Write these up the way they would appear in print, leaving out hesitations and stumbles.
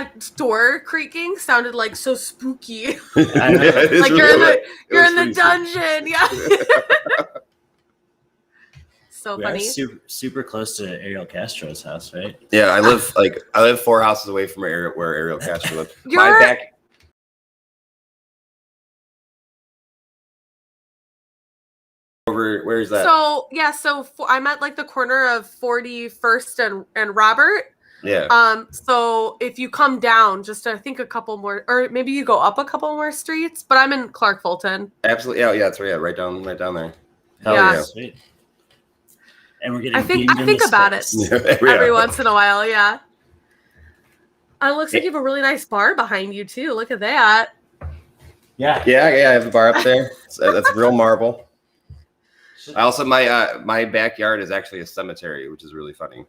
that door creaking sounded like so spooky. I know. Like really you're in the dungeon. Yeah. So We funny. are super close to Ariel Castro's house, right? Yeah, I live 4 houses away from where Ariel Castro lives. You're- My back. Over, where's that? So I'm at like the corner of 41st and Robert. Yeah. So if you come down just I think a couple more, or maybe you go up a couple more streets, but I'm in Clark Fulton. Absolutely. Yeah, that's right. Yeah, right down there. Hell Yeah. yeah. Sweet. And we're getting I think beamed in about the it every once in a while. Yeah. It looks like you have a really nice bar behind you too. Look at that. Yeah. Yeah, I have a bar up there. That's real marble. I also my backyard is actually a cemetery, which is really funny.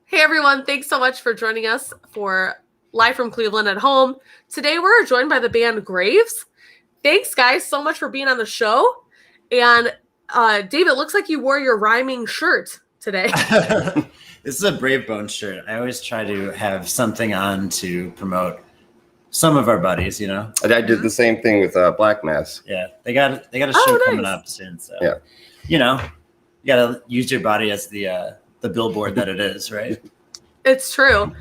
Hey everyone, thanks so much for joining us for Live from Cleveland at Home. Today we're joined by the band Graves. Thanks guys so much for being on the show. And Dave, it looks like you wore your rhyming shirt today. This is a Brave Bones shirt. I always try to have something on to promote some of our buddies, you know. I did the same thing with Black Mass. Yeah, they got a show coming up soon, so yeah, you know, you gotta use your body as the billboard that it is, right? It's true.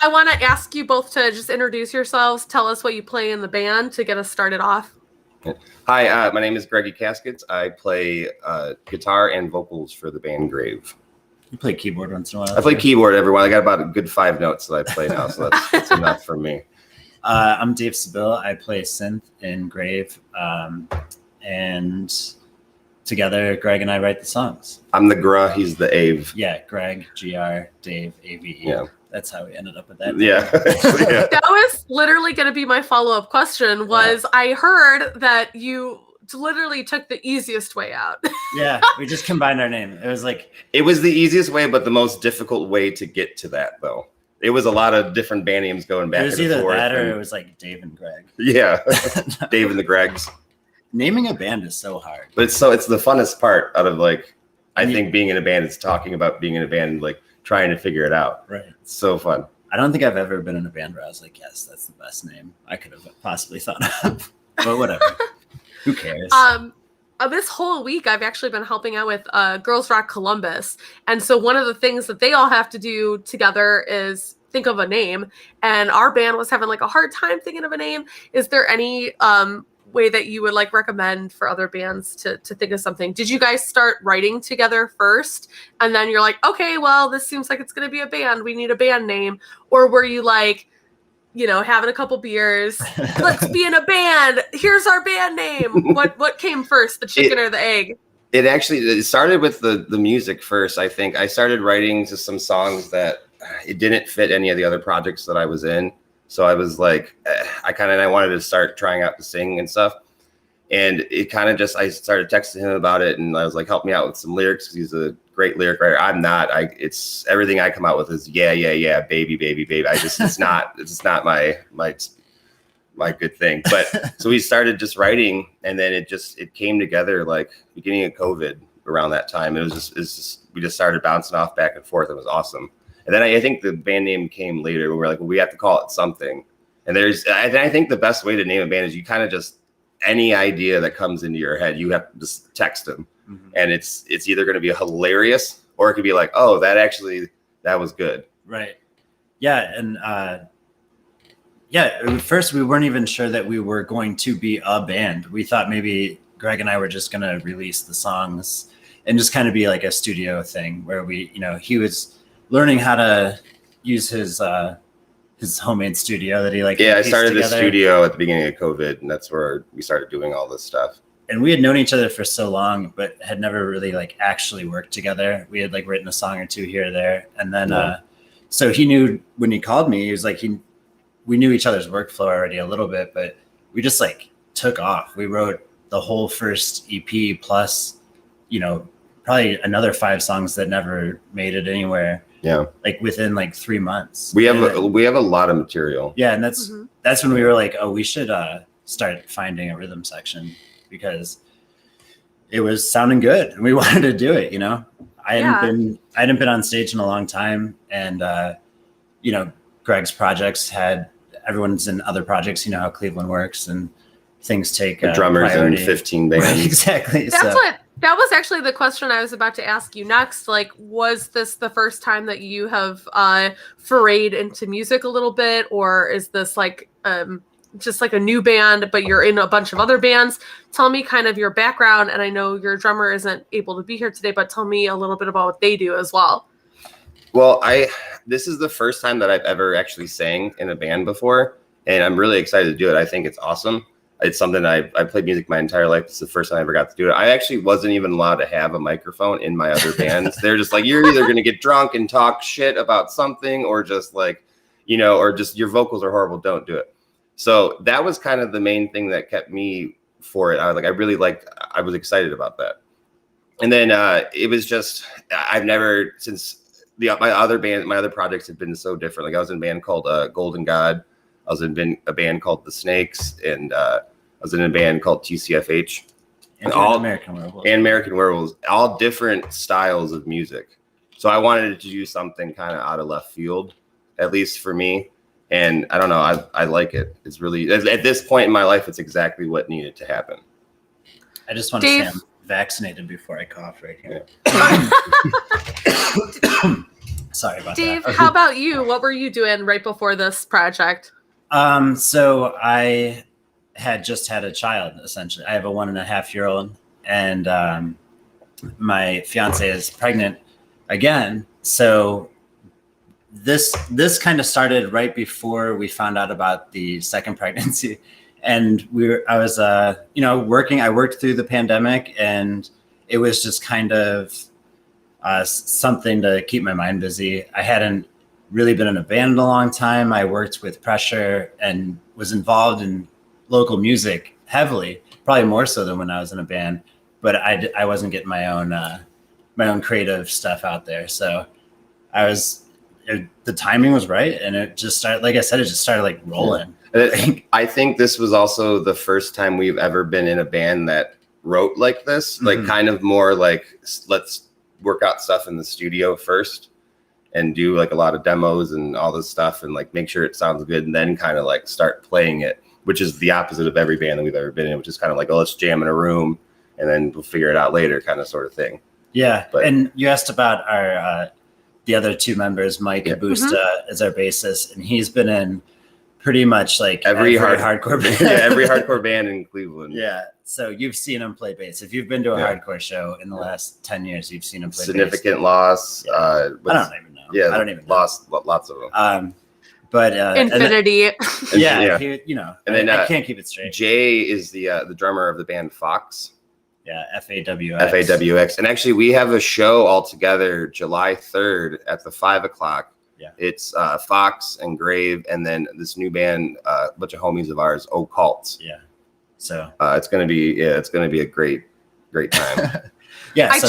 I want to ask you both to just introduce yourselves. Tell us what you play in the band to get us started off. Hi, my name is Greggy Caskets. I play guitar and vocals for the band Grave. You play keyboard once in a while. I play keyboard every while. I got about a good 5 notes that I play now, so that's enough for me. I'm Dave Seville. I play synth in Grave, and together, Greg and I write the songs. I'm the Gra, he's the Ave. Yeah, Greg, GR, Dave, AVE. Yeah. That's how we ended up with that. Yeah. Yeah. That was literally going to be my follow-up question was I heard that you literally took the easiest way out. Yeah, we just combined our name. It was the easiest way, but the most difficult way to get to that, though. It was a lot of different band names going back and forth. It was either that or it was like Dave and Greg. Yeah. Dave and the Gregs. naming a band is so hard. But it's the funnest part out of like, I think being in a band is talking about being in a band, like trying to figure it out. Right. It's so fun. I don't think I've ever been in a band where I was like, yes, that's the best name I could have possibly thought of. But whatever. Who cares? This whole week, I've actually been helping out with Girls Rock Columbus. And so one of the things that they all have to do together is think of a name. And our band was having like a hard time thinking of a name. Is there any way that you would like recommend for other bands to think of something? Did you guys start writing together first? And then you're like, okay, well, this seems like it's going to be a band. We need a band name. Or were you like, you know, having a couple beers, let's be in a band. Here's our band name. What came first, the chicken or the egg? It started with the music first. I think I started writing to some songs that it didn't fit any of the other projects that I was in. So I was like, I wanted to start trying out to sing and stuff. And it kind of just, I started texting him about it. And I was like, help me out with some lyrics, because he's a great lyric writer. I'm not. It's everything I come out with is yeah, baby. It's not my good thing. But so we started just writing, and then it came together like beginning of COVID around that time. We just started bouncing off back and forth. It was awesome. And then I think the band name came later. We were like, well, we have to call it something. And I think the best way to name a band is you kind of just, any idea that comes into your head, you have to just text them. Mm-hmm. And it's either going to be hilarious, or it could be like, oh, that was good. Right. Yeah. And at first we weren't even sure that we were going to be a band. We thought maybe Greg and I were just going to release the songs and just kind of be like a studio thing where he was learning how to use his homemade studio that he I started the studio at the beginning of COVID, and that's where we started doing all this stuff. And we had known each other for so long, but had never really like actually worked together. We had like written a song or two here or there. And then, so he knew when he called me, he was like, we knew each other's workflow already a little bit, but we just like took off. We wrote the whole first EP plus, probably another 5 songs that never made it anywhere. Yeah. Like within like 3 months. We have a lot of material. Yeah. And that's when we were like, oh, we should start finding a rhythm section, because it was sounding good and we wanted to do it. I hadn't been on stage in a long time. And, Greg's projects everyone's in other projects, how Cleveland works, and things take drummers priority. And 15 bands. Right, exactly. That was actually the question I was about to ask you next. Like, was this the first time that you have forayed into music a little bit, or is this like just like a new band, but you're in a bunch of other bands? Tell me kind of your background. And I know your drummer isn't able to be here today, but tell me a little bit about what they do as well. Well, this is the first time that I've ever actually sang in a band before, and I'm really excited to do it. I think it's awesome. It's something I played music my entire life. It's the first time I ever got to do it. I actually wasn't even allowed to have a microphone in my other bands. They're just like, you're either going to get drunk and talk shit about something, or just like, or just your vocals are horrible. Don't do it. So that was kind of the main thing that kept me for it. I was excited about that. And then it was just, I've never, since my other projects have been so different. Like I was in a band called Golden God. I was in a band called The Snakes, and I was in a band called TCFH. And American Werewolves, all different styles of music. So I wanted to do something kind of out of left field, at least for me. And I don't know, I like it. It's really, at this point in my life, it's exactly what needed to happen. I just want to say I'm vaccinated before I cough right here. Sorry about Dave, that. Dave, how about you? What were you doing right before this project? So I had just had a child, essentially. I have a 1.5-year-old, and my fiance is pregnant again. So this kind of started right before we found out about the second pregnancy. And I was working. I worked through the pandemic, and it was just kind of something to keep my mind busy. I hadn't really been in a band in a long time. I worked with Pressure and was involved in local music heavily, probably more so than when I was in a band. But I wasn't getting my own creative stuff out there. So I was the timing was right, and it just started. Like I said, it just started like rolling. I think this was also the first time we've ever been in a band that wrote like this, like kind of more like let's work out stuff in the studio first and do like a lot of demos and all this stuff and like make sure it sounds good and then kind of like start playing it, which is the opposite of every band that we've ever been in, which is kind of like, oh, let's jam in a room and then we'll figure it out later kind of sort of thing. Yeah. But, and you asked about our the other two members, Mike and Busta as our bassist, and he's been in pretty much like every hardcore band. Every hardcore band in Cleveland. Yeah. So you've seen him play bass. If you've been to a hardcore show in the last 10 years, you've seen him play Significant bass. Loss. I don't even know. Yeah, I don't even know. Lost lots of them. But Infinity. And then I can't keep it straight. Jay is the drummer of the band Fox. Yeah, FAWX. FAWX. And actually, we have a show all together July 3rd at the 5 o'clock. Yeah. It's Fox and Grave, and then this new band, a bunch of homies of ours, Occults. Yeah. So it's gonna be a great time. Yeah. I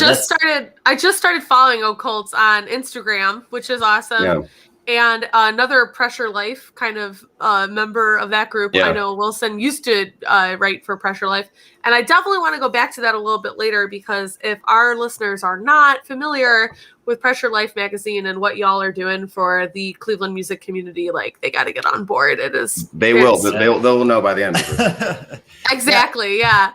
just started following Occults on Instagram, which is awesome. Yeah. And another Pressure Life kind of member of that group. Yeah. I know Wilson used to write for Pressure Life. And I definitely want to go back to that a little bit later, because if our listeners are not familiar with Pressure Life magazine and what y'all are doing for the Cleveland music community, like they got to get on board. It is. They'll know by the end of this. Exactly. Yeah.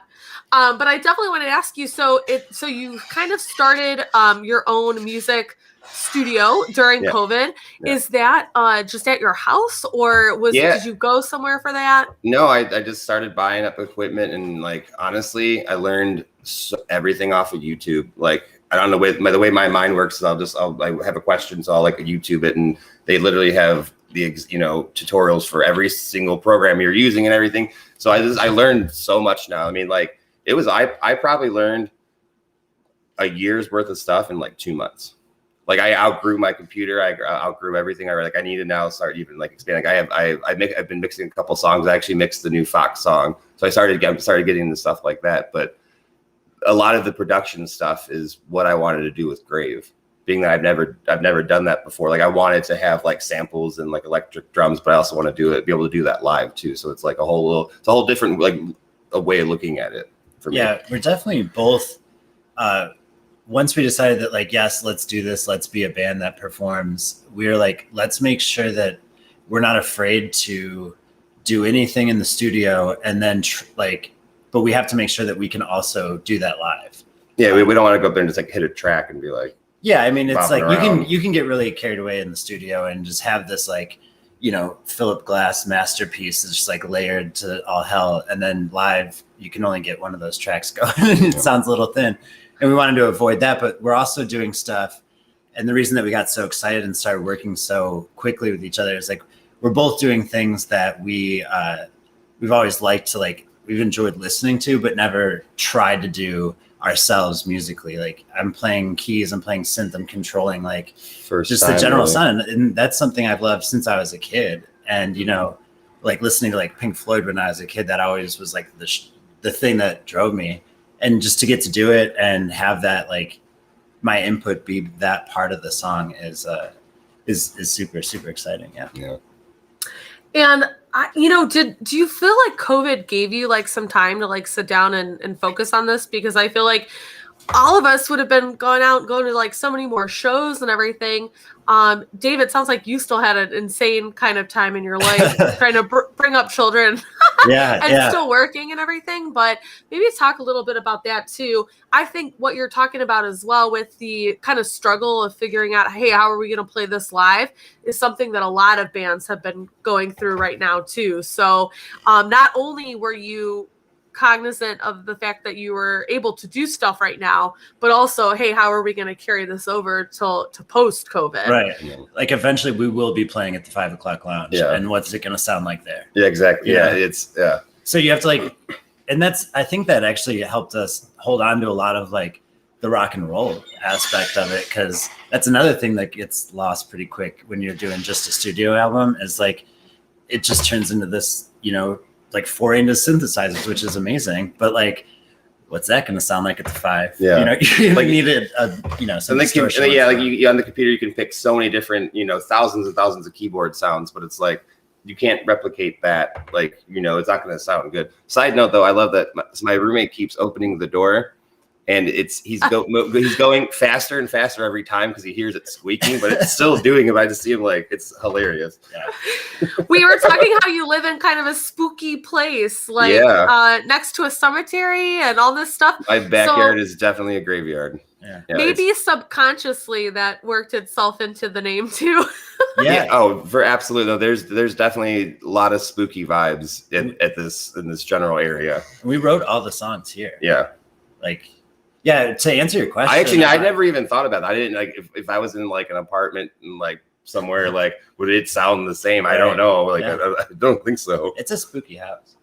But I definitely want to ask you. So you kind of started your own music studio during COVID. Yeah. Is that just at your house, or did you go somewhere for that? No, I just started buying up equipment, and like honestly, I learned everything off of YouTube. Like I don't know the way my mind works is I have a question, so I'll like YouTube it, and they literally have the tutorials for every single program you're using and everything. So I learned so much now. I mean, like it was I probably learned a year's worth of stuff in like 2 months. Like I outgrew my computer, I outgrew everything. I need to now start even like expanding. I've been mixing a couple songs. I actually mixed the new Fox song, so I started getting into stuff like that. But a lot of the production stuff is what I wanted to do with Grave, being that I've never done that before. Like I wanted to have like samples and like electric drums, but I also want to be able to do that live too. So it's like it's a whole different like a way of looking at it for me. Yeah, we're definitely both. Once we decided that like, yes, let's do this, let's be a band that performs, we were like, let's make sure that we're not afraid to do anything in the studio, and then but we have to make sure that we can also do that live. Yeah, we don't want to go up there and just like hit a track and be like, yeah, I mean, it's like you can get really carried away in the studio and just have this like, Philip Glass masterpiece is just like layered to all hell, and then live you can only get one of those tracks going. It sounds a little thin. And we wanted to avoid that, but we're also doing stuff. And the reason that we got so excited and started working so quickly with each other is like, we're both doing things that we've always liked to like, we've enjoyed listening to, but never tried to do ourselves musically. Like I'm playing keys, I'm playing synth, I'm controlling like the general sound. And that's something I've loved since I was a kid. And, like listening to like Pink Floyd when I was a kid, that always was like the thing that drove me. And just to get to do it and have that, like my input be that part of the song is super, super exciting. Yeah. Yeah. And do you feel like COVID gave you like some time to like sit down and focus on this? Because I feel like all of us would have been going to like so many more shows and everything. Dave, it sounds like you still had an insane kind of time in your life trying to bring up children and still working and everything. But maybe talk a little bit about that too. I think what you're talking about as well with the kind of struggle of figuring out, hey, how are we going to play this live is something that a lot of bands have been going through right now too. So not only were you cognizant of the fact that you were able to do stuff right now, but also, hey, how are we going to carry this over to post COVID? Right. Like eventually we will be playing at the 5 o'clock lounge. Yeah. And what's it going to sound like there? Yeah, exactly. Yeah. So you have to like, and I think that actually helped us hold on to a lot of like the rock and roll aspect of it. 'Cause that's another thing that gets lost pretty quick when you're doing just a studio album, is like, it just turns into this, like foray into synthesizers, which is amazing. But like what's that going to sound like at the 5? Yeah. You know, you Like- needed some distortion. On the computer you can pick so many different, thousands and thousands of keyboard sounds, but it's like you can't replicate that. Like, it's not going to sound good. Side note though, I love that my roommate keeps opening the door, and he's going faster and faster every time because he hears it squeaking, but it's still doing it. I just see him like, it's hilarious. Yeah. We were talking how you live in kind of a spooky place, like next to a cemetery and all this stuff. My backyard is definitely a graveyard. Yeah. Maybe subconsciously that worked itself into the name too. Yeah. Oh, for absolutely. No, there's definitely a lot of spooky vibes in this general area. We wrote all the songs here. Yeah. Like, yeah, to answer your question. I never even thought about that. I didn't like if I was in like an apartment and like somewhere, like would it sound the same? I don't know. Like I don't think so. It's a spooky house.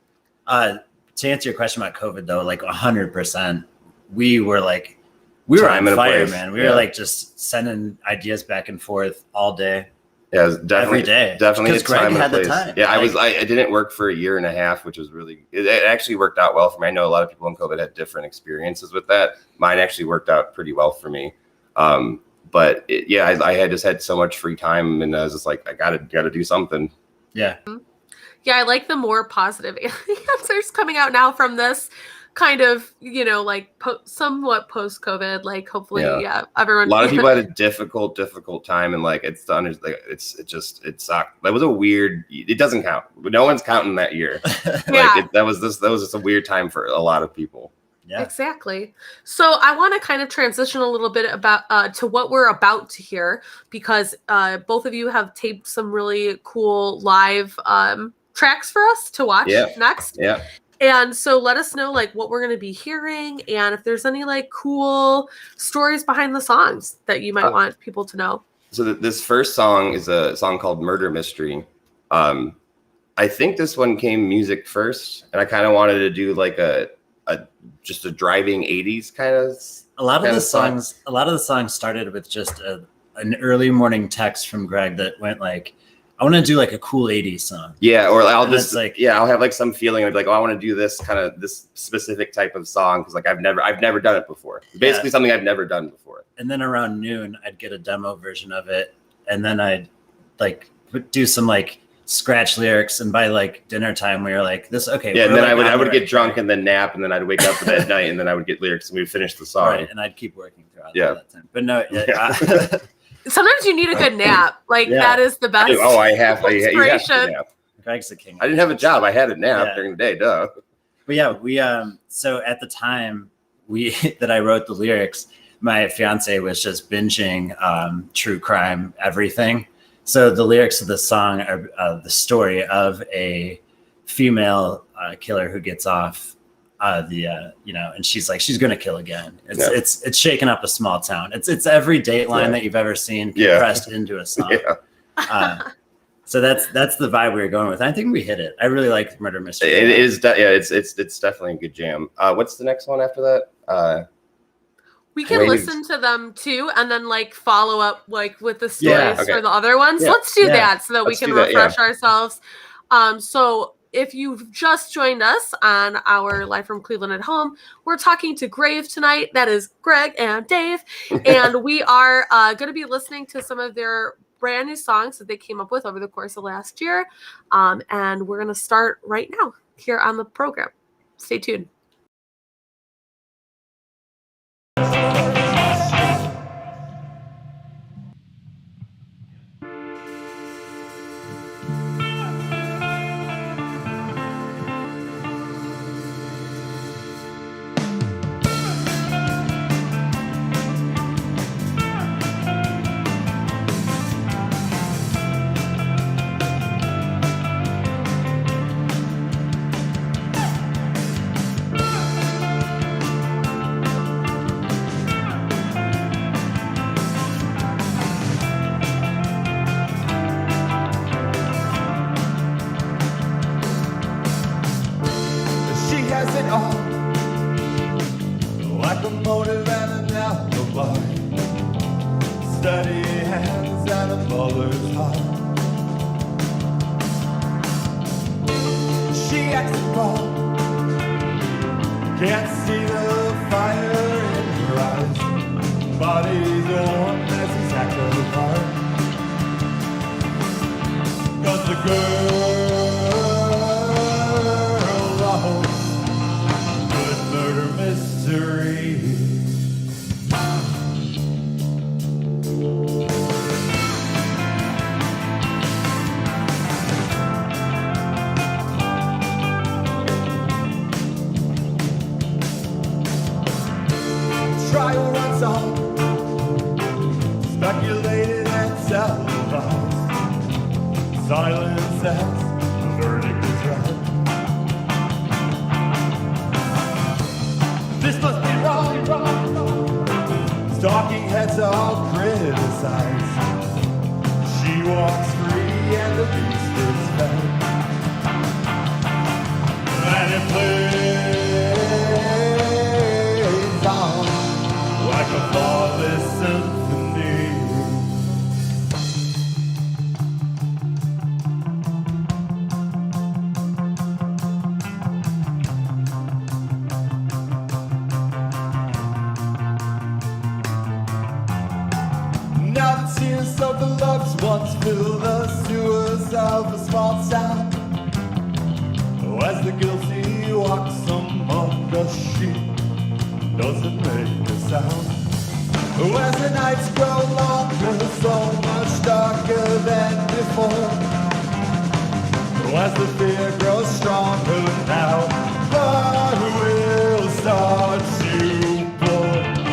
To answer your question about COVID though, like 100%, we were on fire, man. We were like just sending ideas back and forth all day. Yeah, definitely, every day. Definitely, because Greg had the time. Yeah, I didn't work for a year and a half, which was it actually worked out well for me. I know a lot of people in COVID had different experiences with that. Mine actually worked out pretty well for me. But I had just had so much free time, and I was just like, I gotta do something. Yeah. Yeah, I like the more positive answers coming out now from this kind of, like somewhat post-COVID, like hopefully, everyone. A lot of people had a difficult time, and like it sucked. That was a weird. It doesn't count. No one's counting that year. That was just a weird time for a lot of people. Yeah, exactly. So I want to kind of transition a little bit about to what we're about to hear, because both of you have taped some really cool live tracks for us to watch next. Yeah. And so let us know like what we're going to be hearing, and if there's any like cool stories behind the songs that you might want people to know. So this first song is a song called Murder Mystery. I think this one came music first, and I kind of wanted to do like just a driving 80s kind of. A lot of the songs started with just an early morning text from Greg that went like, I want to do like a cool 80s song. Yeah, or I'll just I'll have like some feeling of like, oh, I want to do this specific type of song because like I've never done it before. Basically something I've never done before. And then around noon, I'd get a demo version of it, and then I'd like do some like scratch lyrics, and by like dinner time we were like this and then I would get drunk and then nap, and then I'd wake up at night, and then I would get lyrics, and we'd finish the song. Right, and I'd keep working throughout that time. But no, sometimes you need a good nap. Like that is the best. Oh, I have to inspiration. nap. Greg's the king. I didn't have a job. I had a nap during the day. Duh. But yeah, we so at the time that I wrote the lyrics, my fiance was just binging true crime everything. So the lyrics of the song are the story of a female killer who gets off and she's like, she's gonna kill again. It's shaking up a small town. It's every Dateline that you've ever seen compressed into a song. So that's the vibe we were going with. I think we hit it. I really like Murder Mystery. It is it's definitely a good jam. What's the next one after that? We can listen to them too, and then like follow up like with the stories for the other ones. Yeah. Let's do that so that we can refresh ourselves. So if you've just joined us on our Live from Cleveland at Home, we're talking to Grave tonight. That is Greg and Dave. And we are going to be listening to some of their brand new songs that they came up with over the course of last year. And we're going to start right now here on the program. Stay tuned. Can't see the Trial runs on, speculated and televised. Silence as the verdict is read. This must be wrong, Stalking heads all criticized. She walks free and the beast is fed. And it plays on like a flawless symphony. Now the tears of the loved ones fill the sewers of a small town. As the guilty walks among the sheep, doesn't make a sound. As the nights grow longer, so much darker than before. As the fear grows stronger now, blood will start to pour.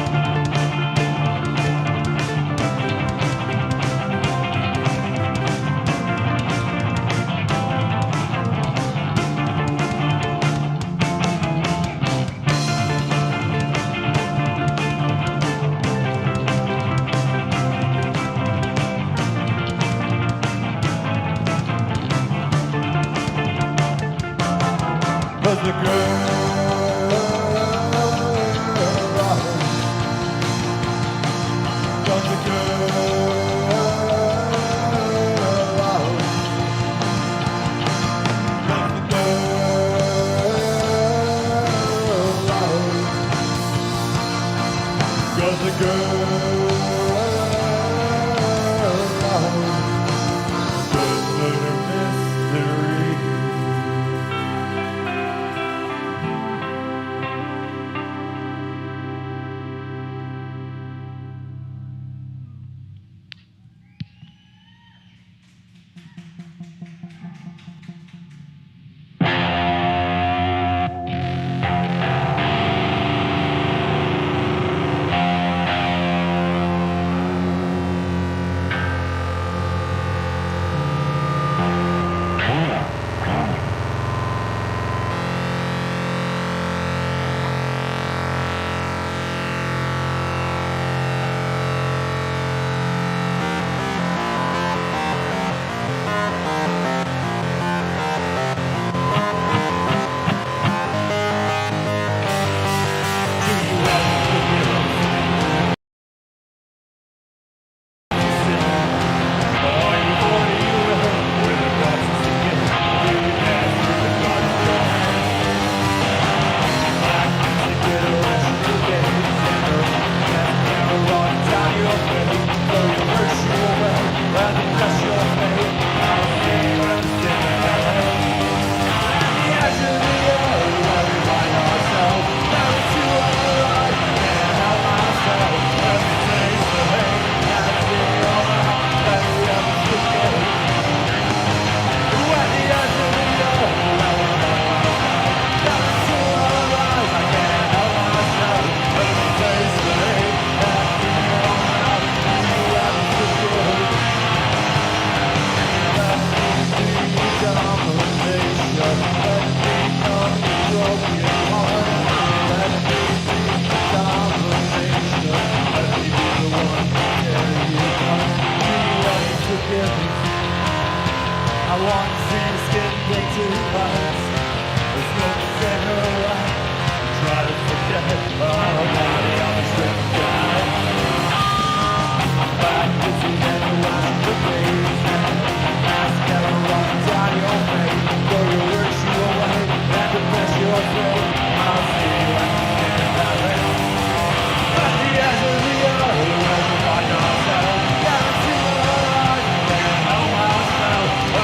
But the girl, but the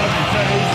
Every day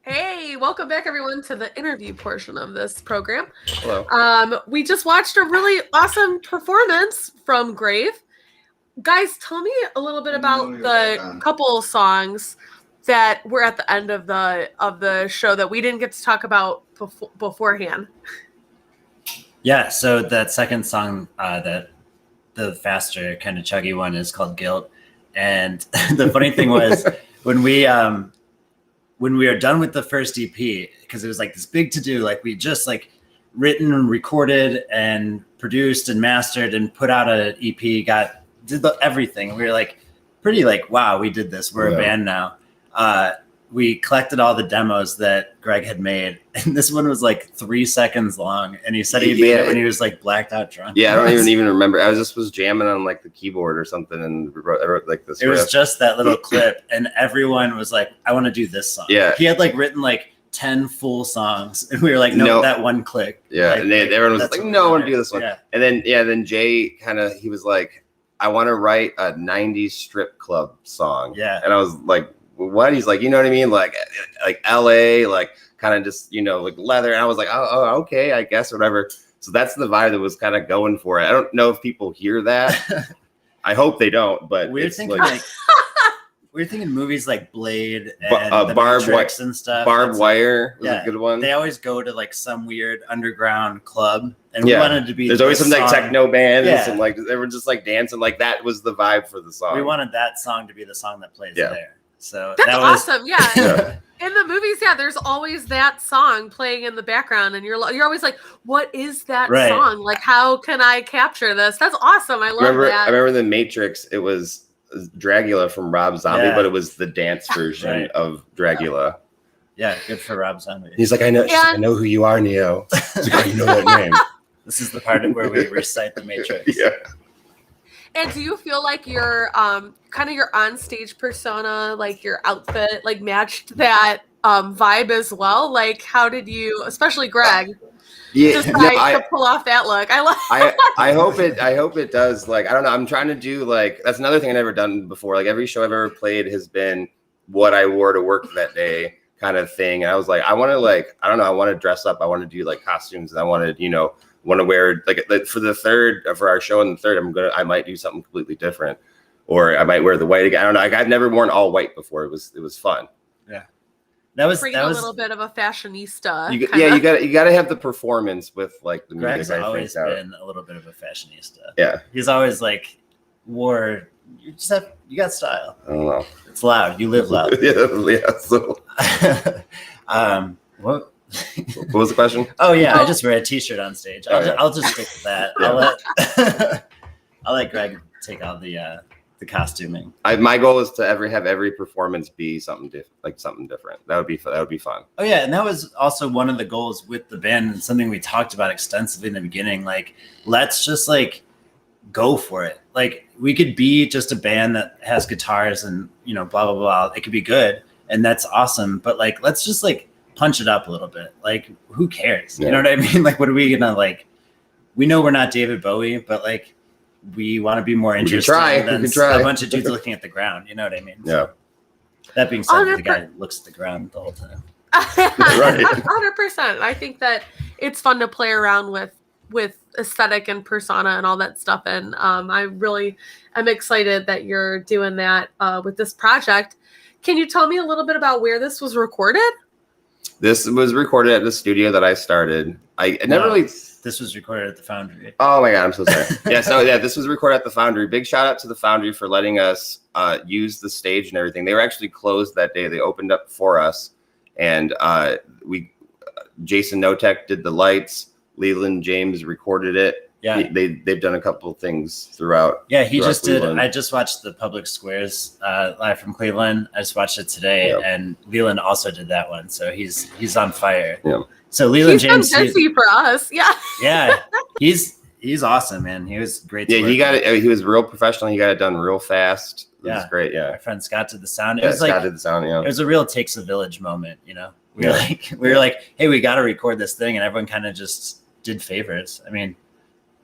Hey, welcome back everyone to the interview portion of this program. Hello. We just watched a really awesome performance from Grave. Guys, tell me a little bit about the couple songs that were at the end of the show that we didn't get to talk about beforehand. Yeah, so that second song, that the faster kind of chuggy one, is called Guilt. And the funny thing was when we are done with the first EP, because it was like this big to do, like we just like written and recorded and produced and mastered and put out an EP, did everything. We were like pretty like, wow, we did this. We're a band now. We collected all the demos that Greg had made, and this one was like 3 seconds long. And he said he made it when he was like blacked out drunk. Yeah, I don't even remember. I was jamming on like the keyboard or something, and I wrote like this. It was just that little clip, and everyone was like, "I want to do this song." Yeah, he had like written like 10 full songs, and we were like, "No, that one click." Yeah, like, and everyone was like, "No, I want to do this one." Yeah. And then Jay he was like, "I want to write a '90s strip club song." Yeah, and I was like, what? He's like, you know what I mean? Like LA, like kind of just, like leather. And I was like, oh, okay, I guess, whatever. So that's the vibe that was kind of going for it. I don't know if people hear that. I hope they don't, but we're thinking we're thinking movies like Blade and the Barbed Matrix and stuff. Barbed Wire was a good one. They always go to like some weird underground club, and we wanted to be. There's always some like techno bands, and like they were just like dancing. Like that was the vibe for the song. We wanted that song to be the song that plays there. So that's awesome. Yeah. In the movies, there's always that song playing in the background, and you're always like, what is that song? Like, how can I capture this? That's awesome. I love that. I remember the Matrix, it was Dragula from Rob Zombie, but it was the dance version of Dragula. Yeah, good for Rob Zombie. He's like, I know who you are, Neo. He's like, oh, you know that name. This is the part where we recite the Matrix. Yeah. And do you feel like your kind of your on-stage persona, like your outfit, like matched that vibe as well? Like, how did you, especially Greg, decide to pull off that look? I hope it does. Like, I don't know. I'm trying to do like, that's another thing I've never done before. Like every show I've ever played has been what I wore to work that day kind of thing. And I was like, I want to I don't know. I want to dress up. I want to do like costumes. And I want to, want to wear like for our show in the third, I might do something completely different, or I might wear the white again. I don't know. I've never worn all white before. It was fun. Yeah, that was a little bit of a fashionista. You got to have the performance with like the music. Greg's always been a little bit of a fashionista. Yeah, he's always like you got style. I don't know. It's loud. You live loud. yeah. So, what? What was the question? Oh yeah, I just wear a t-shirt on stage. I'll just stick with that. Yeah. I'll let Greg take all the costuming. My goal is to have every performance be something different. That would be fun. Oh yeah, and that was also one of the goals with the band, and something we talked about extensively in the beginning. Like, let's just like go for it. Like, we could be just a band that has guitars and blah blah blah. It could be good, and that's awesome. But like, let's just like punch it up a little bit. Like, who cares? You know what I mean? Like, what are we gonna like? We know we're not David Bowie, but like, we want to be more interesting than a bunch of dudes looking at the ground. You know what I mean? Yeah. That being said, the guy looks at the ground the whole time. Right. 100%. I think that it's fun to play around with aesthetic and persona and all that stuff. And I really am excited that you're doing that with this project. Can you tell me a little bit about where this was recorded? This was recorded at the studio that I started. This was recorded at the Foundry. Oh my God, I'm so sorry. This was recorded at the Foundry. Big shout out to the Foundry for letting us use the stage and everything. They were actually closed that day. They opened up for us, and Jason Notek did the lights. Leland James recorded it. Yeah, they've done a couple of things throughout. Yeah, he just Cleveland. I just watched the Public Squares live from Cleveland. I just watched it today, and Leland also did that one. So he's on fire. Yeah. So Leland James, been busy for us. Yeah. Yeah, he's awesome, man. He was great. He got it. He was real professional. He got it done real fast. It was great. Yeah. My friend Scott did the sound. It was Scott did the sound. Yeah. It was a real takes a village moment. We were like, hey, we got to record this thing, and everyone kind of just did favors. I mean,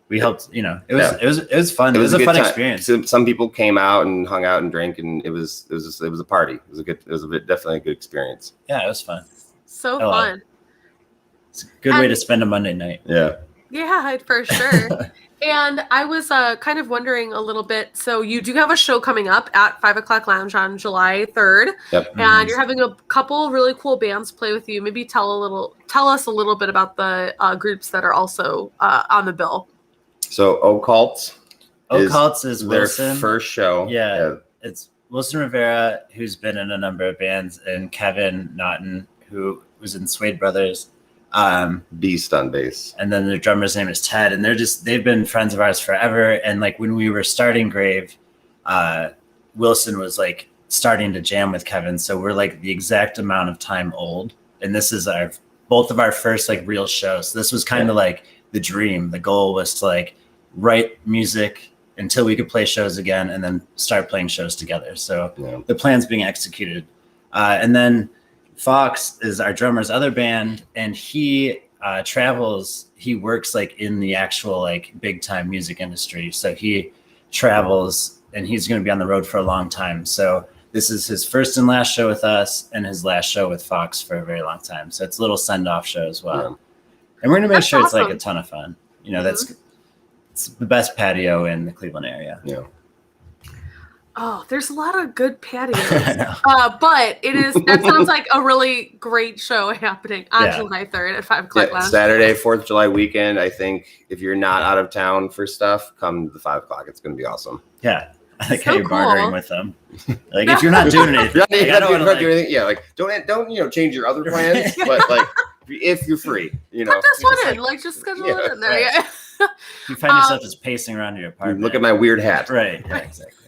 we helped. You know, it was fun. It was a fun experience. Some people came out and hung out and drank, and it was a party. It was definitely a good experience. Yeah, it was fun. So fun. It's a good way to spend a Monday night. Yeah. Yeah, for sure. And I was kind of wondering a little bit. So you do have a show coming up at 5 O'Clock Lounge on July 3rd. Yep. And you're having a couple really cool bands play with you. Maybe tell us a little bit about the groups that are also on the bill. So Occults is their Wilson. first show. Yeah, it's Wilson Rivera, who's been in a number of bands, and Kevin Naughton, who was in Suede Brothers. Beast on bass. And then the drummer's name is Ted, and they've been friends of ours forever. And like when we were starting Grave, Wilson was like starting to jam with Kevin. So we're like the exact amount of time old. And this is both of our first like real shows. So this was kind of like the dream. The goal was to like write music until we could play shows again and then start playing shows together. So the plan's being executed. And then Fox is our drummer's other band, and he travels. He works like in the actual like big time music industry. So he travels, and he's going to be on the road for a long time. So this is his first and last show with us, and his last show with Fox for a very long time. So it's a little send off show as well. Yeah. And we're going to make sure awesome. It's like a ton of fun. You know, it's the best patio in the Cleveland area. Yeah. Oh, there's a lot of good patios. But that sounds like a really great show happening on July 3rd at 5 o'clock Lounge. Saturday, 4th of July weekend. I think if you're not out of town for stuff, come to 5 o'clock. It's going to be awesome. Yeah. I like how you're bartering with them. Like if you're not doing anything, do anything. Yeah, like don't change your other plans, but like if you're free, put this one in. Like just schedule it in there. Right. Yeah. You find yourself just pacing around your apartment. Look at my weird hat. Right. Yeah, exactly.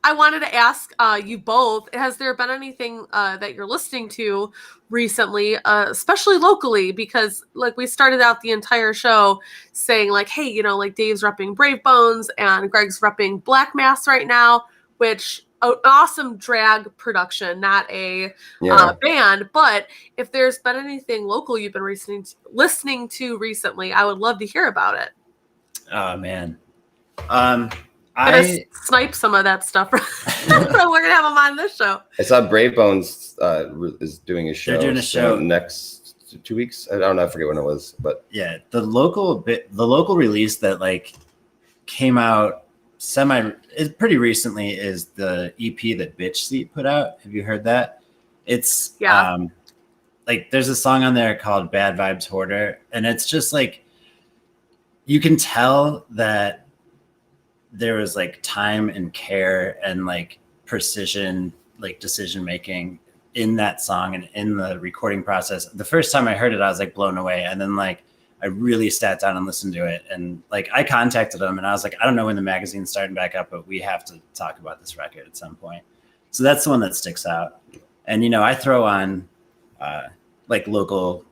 I wanted to ask you both, has there been anything that you're listening to recently, especially locally? Because like we started out the entire show saying like, hey, like Dave's repping Brave Bones and Greg's repping Black Mass right now, which an awesome drag production, not a band. But if there's been anything local you've been listening to recently, I would love to hear about it. Oh, man. I snipe some of that stuff. We're gonna have them on this show. I saw Brave Bones is doing a show. They're doing a show next 2 weeks. I don't know. I forget when it was, but yeah, the local release that like came out pretty recently is the EP that Bitch Seat put out. Have you heard that? It's like there's a song on there called Bad Vibes Hoarder, and it's just like you can tell that there was like time and care and like precision, like decision making in that song and in the recording process. The first time I heard it, I was like blown away. And then like I really sat down and listened to it. And like I contacted them and I was like, I don't know when the magazine's starting back up, but we have to talk about this record at some point. So that's the one that sticks out. And, I throw on like local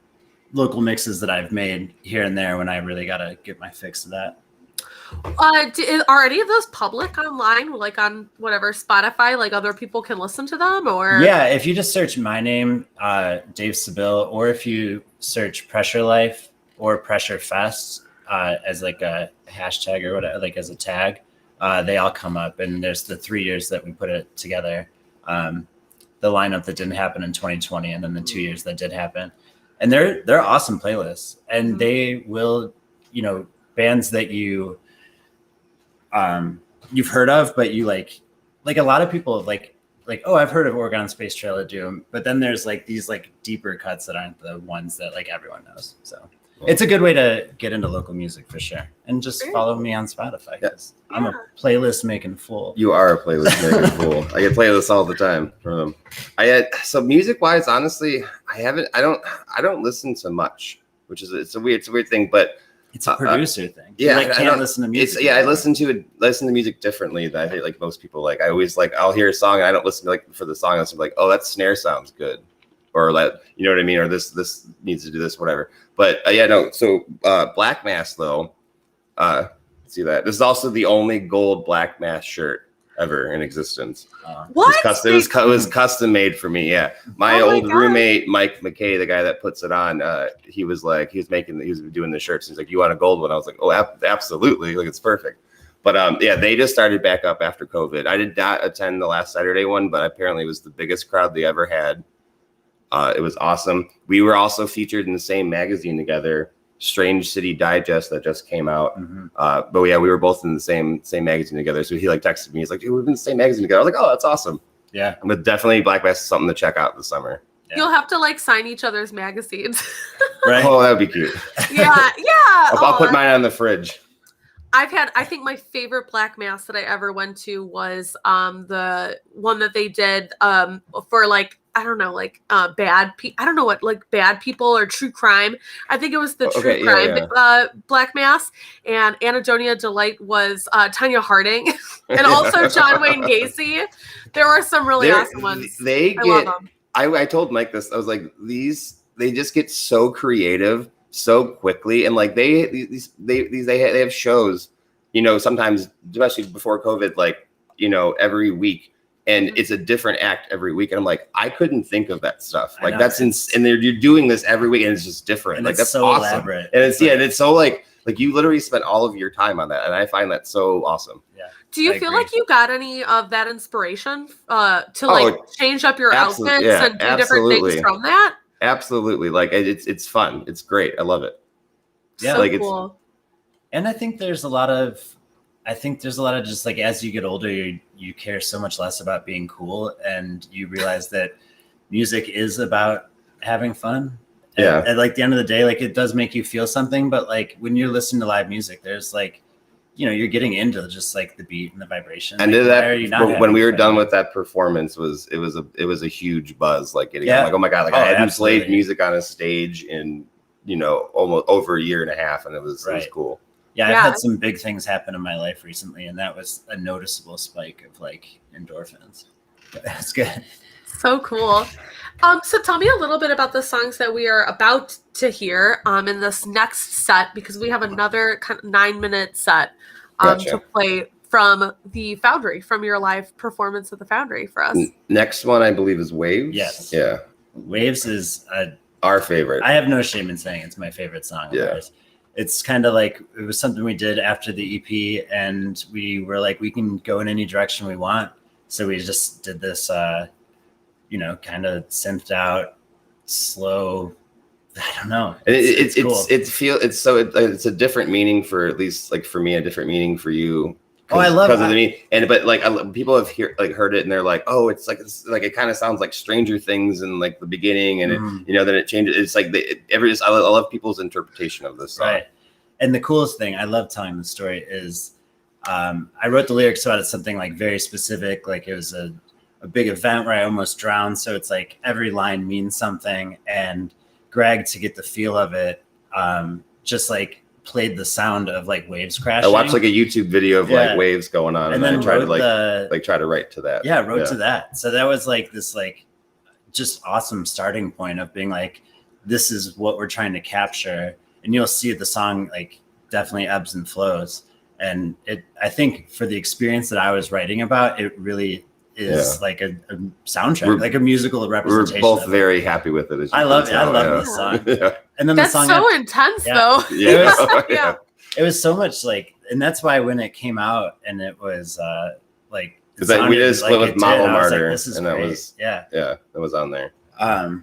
mixes that I've made here and there when I really got to get my fix of that. Are any of those public online, like on whatever Spotify, like other people can listen to them? Or if you just search my name, Dave Seville, or if you search Pressure Life or Pressure Fest as like a hashtag or whatever, like as a tag, they all come up. And there's the 3 years that we put it together, the lineup that didn't happen in 2020, and then the 2 years that did happen. And they're awesome playlists, and they will, bands that you've heard of, but you like a lot of people like, oh, I've heard of Oregon Space Trail of Doom, but then there's like these like deeper cuts that aren't the ones that like everyone knows. So it's a good way to get into local music for sure. And just follow me on Spotify because I'm a playlist making fool. You are a playlist making fool. I get playlists all the time from them. So music wise, honestly, I don't listen to much, which is it's a weird thing, but it's a producer thing. Yeah, I can't listen to music. I listen to music differently than I think like most people. Like I always like I'll hear a song and I don't listen to like for the song. I'm like, oh, that snare sounds good, or like you know what I mean, or this needs to do this, whatever. But So Black Mass though, see that this is also the only gold Black Mass shirt ever in existence. What? It was custom made for me. Yeah, my Oh my old God. roommate Mike McKay, the guy that puts it on, he was doing the shirts. He's like, "You want a gold one?" I was like, "Oh, absolutely! Like it's perfect." But yeah, they just started back up after COVID. I did not attend the last Saturday one, but apparently it was the biggest crowd they ever had. It was awesome. We were also featured in the same magazine together, Strange City Digest, that just came out. But yeah, we were both in the same magazine together. So he like texted me. He's like, "Dude, we've been in the same magazine together." I was like, "Oh, that's awesome." Yeah. But definitely Black Bass is something to check out this summer. Yeah. You'll have to like sign each other's magazines. Right. Oh, that would be cute. Yeah. I'll put mine on the fridge. I think my favorite Black Mass that I ever went to was the one that they did for like, I don't know, like bad people or true crime. I think it was the true crime Black Mass, and Anadonia Delight was Tanya Harding and also John Wayne Gacy. There were some really awesome ones. I love them. I told Mike this. I was like, they just get so creative so quickly, and like they have shows, you know, sometimes, especially before COVID, like, you know, every week, and it's a different act every week, and I'm like, I couldn't think of that stuff. Like that's and you're doing this every week, and it's just different. Like that's so awesome. Elaborate. And it's so like you literally spent all of your time on that, and I find that so awesome. Yeah. Do you feel like you got any of that inspiration to like change up your outfits and do different things from that? Absolutely. Like it's fun. It's great. I love it. Yeah. So like cool. And I think there's a lot of just like, as you get older, you care so much less about being cool, and you realize that music is about having fun. Yeah. And like, at the end of the day, like, it does make you feel something, but like when you're listening to live music, there's like, you know, you're getting into just like the beat and the vibration. And like, when we were done with that performance, it was a huge buzz. Like getting like, oh my God, like I hadn't played music on a stage in, you know, almost over a year and a half, and it was cool. Yeah, I've had some big things happen in my life recently, and that was a noticeable spike of like endorphins. That's good. So cool. So tell me a little bit about the songs that we are about to hear in this next set, because we have another kind of 9-minute set to play from the Foundry, from your live performance at the Foundry for us. Next one, I believe, is Waves. Yes. Yeah. Waves is our favorite. I have no shame in saying it's my favorite song. Yeah. It's kind of like, it was something we did after the EP, and we were like, we can go in any direction we want. So we just did this, you know, kind of synthed out, slow. I don't know. It's cool. It's a different meaning for, at least like for me, a different meaning for you. Oh, I love it. But like people have heard it, and they're like, oh, it's like it kind of sounds like Stranger Things in like the beginning, and it, you know, then it changes. It's like I love people's interpretation of this song. Right. And the coolest thing, I love telling the story, is I wrote the lyrics about something like very specific. Like it was a big event where I almost drowned. So it's like every line means something. And Greg, to get the feel of it, just like played the sound of like waves crashing. I watched like a YouTube video of like waves going on, and then I tried to try to write to that. Yeah, wrote to that. So that was like this like just awesome starting point of being like, this is what we're trying to capture. And you'll see the song like definitely ebbs and flows. And I think for the experience that I was writing about, it really is like a soundtrack, like a musical representation. We're both very happy with it. I love this song. And then that's the song so intense though. It was so much like, and that's why when it came out and it was like, because we did a split with Mama Martyr, this is and great. that was on there.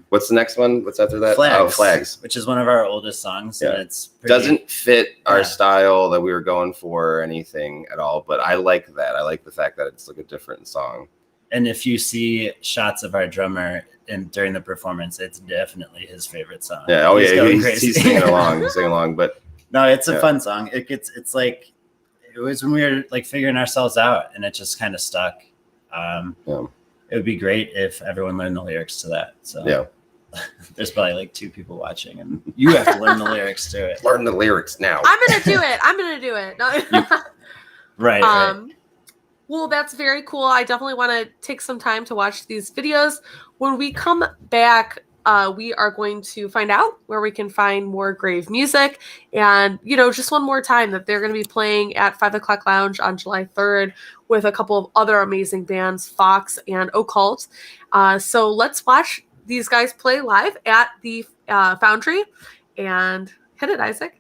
What's the next one? What's after that? Flags, which is one of our oldest songs. Yeah. And it's doesn't fit our style that we were going for or anything at all, but I like that. I like the fact that it's like a different song. And if you see shots of our drummer during the performance, it's definitely his favorite song. Yeah. Oh yeah. He's singing along. But no, it's a fun song. It's like, it was when we were like figuring ourselves out, and it just kind of stuck. It would be great if everyone learned the lyrics to that. So there's probably like 2 people watching, and you have to learn the lyrics to it. Learn the lyrics now. I'm gonna do it. No. Right. Well, that's very cool. I definitely want to take some time to watch these videos. When we come back, we are going to find out where we can find more Grave music. And, you know, just one more time that they're going to be playing at 5 O'Clock Lounge on July 3rd with a couple of other amazing bands, Fox and Occult. So let's watch these guys play live at the Foundry, and hit it, Isaac.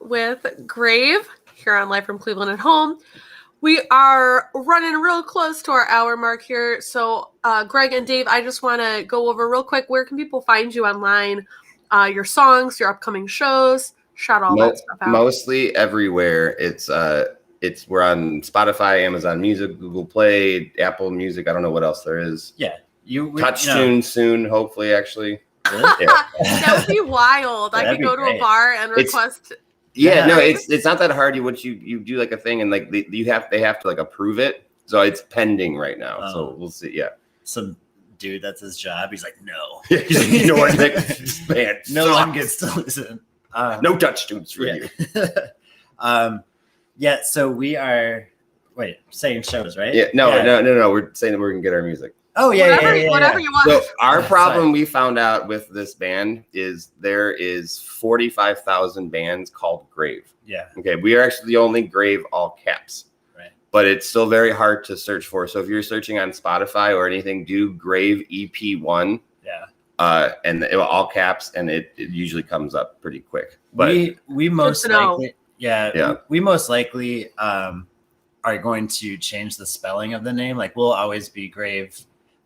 with Grave here on Live from Cleveland at Home. We are running real close to our hour mark here. So, Greg and Dave, I just want to go over real quick. Where can people find you online? Your songs, your upcoming shows, shout all that stuff out. Mostly everywhere. It's we're on Spotify, Amazon Music, Google Play, Apple Music. I don't know what else there is. Yeah. TouchTunes soon, hopefully, actually. Really? Yeah. That would be wild. I could go to a bar and request. No, it's not that hard. You do like a thing and like they have to like approve it. So it's pending right now. So we'll see. Yeah. Some dude, that's his job. He's like, no. He's like, you know what? This band no one gets to listen. No TouchTunes for you. Yeah. So we are saying shows, right? Yeah. No. We're saying that we're gonna get our music. Oh yeah, whatever you want. So our problem we found out with this band is there is 45,000 bands called Grave. Yeah. Okay. We are actually the only Grave all caps. Right. But it's still very hard to search for. So if you're searching on Spotify or anything, do Grave EP1. Yeah. And all caps, and it usually comes up pretty quick. But we most likely, we most likely are going to change the spelling of the name. Like we'll always be Grave.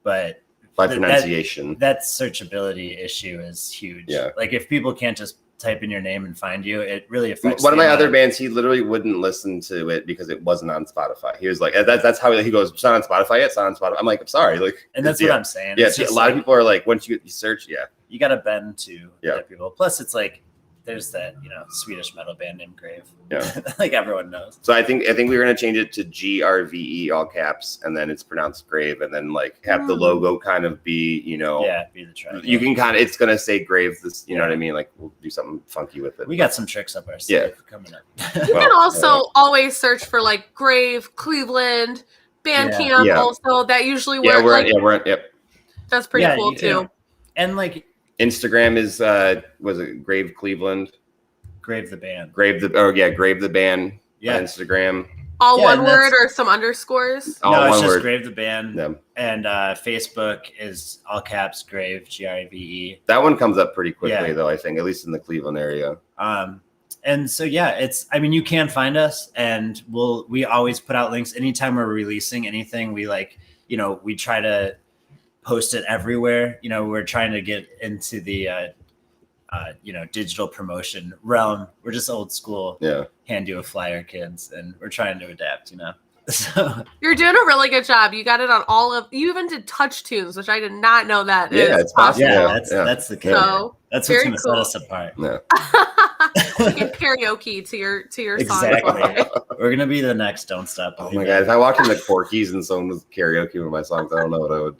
But by pronunciation, that searchability issue is huge. Yeah. Like if people can't just type in your name and find you, it really affects. One of my other bands, he literally wouldn't listen to it because it wasn't on Spotify. He was like, that's how he goes, it's not on Spotify yet, it's not on Spotify. I'm like, I'm sorry. Like, and that's what I'm saying. Yeah. A lot of people are like, once you search, you got to bend to get people. Plus it's like, there's that, Swedish metal band named Grave. Yeah. Like everyone knows. So I think we were going to change it to GRVE all caps, and then it's pronounced Grave, and then like have the logo kind of be, be the triangle. You can kind of, it's going to say Grave, this, you know what I mean? Like we'll do something funky with it. We got some tricks up our sleeve coming up. You can also always search for like Grave, Cleveland, Bandcamp. Yeah. Also, that usually we're yep. That's pretty cool too. And like Instagram is was it Grave Cleveland? Grave the band. Grave the band. Yeah. On Instagram. All one word or some underscores? No, it's one just word. Grave the band. Yeah. And Facebook is all caps Grave, GRVE. That one comes up pretty quickly though, I think, at least in the Cleveland area. And so you can find us, and we always put out links anytime we're releasing anything. We we try to post it everywhere. We're trying to get into the digital promotion realm. We're just old school. Yeah. Hand you a flyer, kids, and we're trying to adapt. So you're doing a really good job. You got it on you even did TouchTunes, which I did not know that. Yeah, it's possible. Yeah, that's the key. So, that's what's going to set us apart. Yeah. We can karaoke to your exactly. songs. We're gonna be the next Don't Stop. Oh my god! If I walked in the Corkies and someone was karaoke with my songs, I don't know what I would.